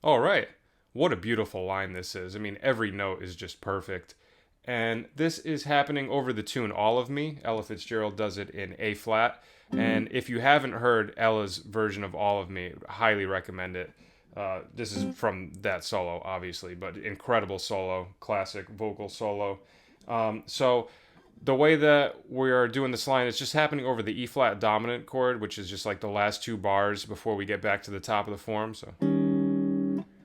All right. What a beautiful line this is. I mean, every note is just perfect. And this is happening over the tune All of Me. Ella Fitzgerald does it in A flat. And if you haven't heard Ella's version of All of Me, highly recommend it. This is from that solo, obviously, but incredible solo, classic vocal solo. So the way that we are doing this line is just happening over the E flat dominant chord, which is just like the last two bars before we get back to the top of the form. So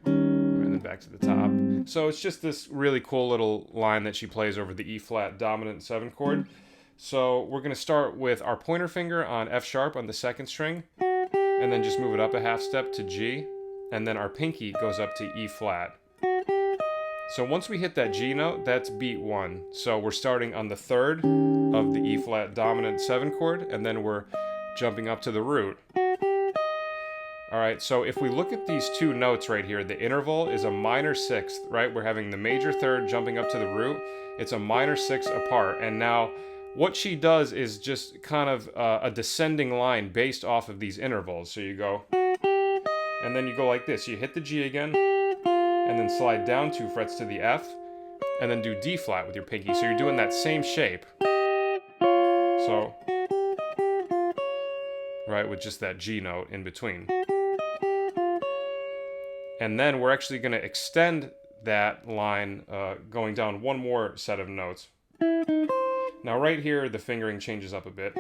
and then back to the top. So it's just this really cool little line that she plays over the E flat dominant 7 chord. So we're going to start with our pointer finger on F sharp on the second string, and then just move it up a half step to G, and then our pinky goes up to E flat. So once we hit that G note, that's beat 1. So we're starting on the third of the E flat dominant 7 chord, and then we're jumping up to the root. Alright, so if we look at these two notes right here, the interval is a minor sixth, right? We're having the major third jumping up to the root. It's a minor sixth apart. And now what she does is just kind of a descending line based off of these intervals. So you go, and then you go like this. You hit the G again, and then slide down 2 frets to the F, and then do D flat with your pinky. So you're doing that same shape. So, right, with just that G note in between. And then we're actually going to extend that line going down one more set of notes. Now right here, the fingering changes up a bit.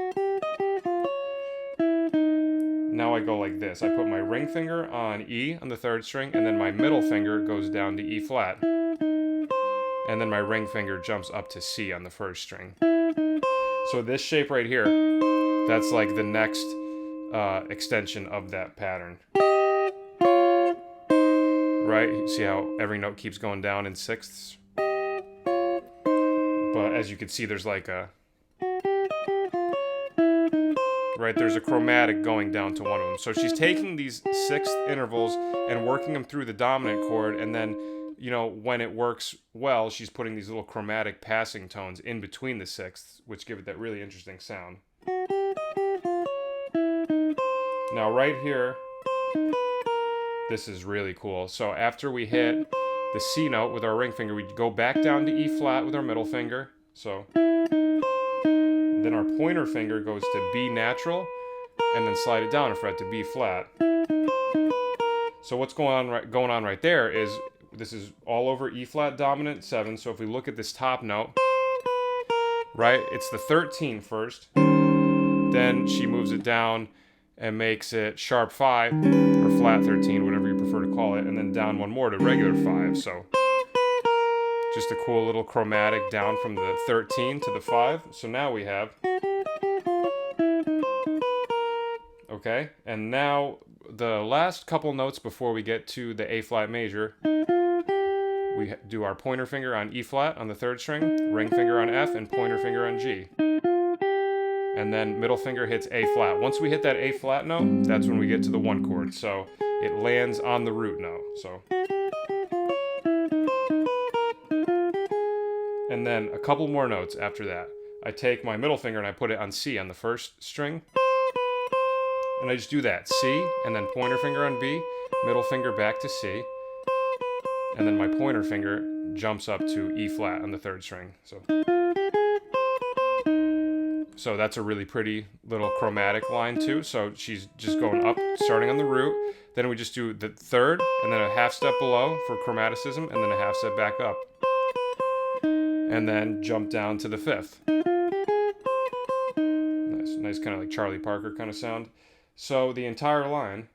Now I go like this. I put my ring finger on E on the third string, and then my middle finger goes down to E flat. And then my ring finger jumps up to C on the first string. So this shape right here, that's like the next extension of that pattern. Right? You see how every note keeps going down in sixths? But as you can see, there's like a... Right, there's a chromatic going down to one of them. So she's taking these sixth intervals and working them through the dominant chord, and then, you know, when it works well, she's putting these little chromatic passing tones in between the sixths, which give it that really interesting sound. Now right here, this is really cool. So after we hit the C note with our ring finger, we go back down to E flat with our middle finger. So then our pointer finger goes to B natural, and then slide it down a fret to B flat. So what's going on right there is this is all over E flat dominant 7. So if we look at this top note, right, it's the 13 first. Then she moves it down and makes it sharp 5 or flat 13, whatever you prefer to call it, and then down one more to regular 5. So just a cool little chromatic down from the 13 to the 5. So now we have, okay, and now the last couple notes before we get to the A flat major, we do our pointer finger on E flat on the third string, ring finger on F, and pointer finger on G. And then middle finger hits A flat. Once we hit that A flat note, that's when we get to the 1 chord. So it lands on the root note. So, and then a couple more notes after that. I take my middle finger and I put it on C on the first string. And I just do that. C, and then pointer finger on B, middle finger back to C. And then my pointer finger jumps up to E flat on the third string. So that's a really pretty little chromatic line too. So she's just going up, starting on the root. Then we just do the third, and then a half step below for chromaticism, and then a half step back up. And then jump down to the 5th. Nice kind of like Charlie Parker kind of sound. So the entire line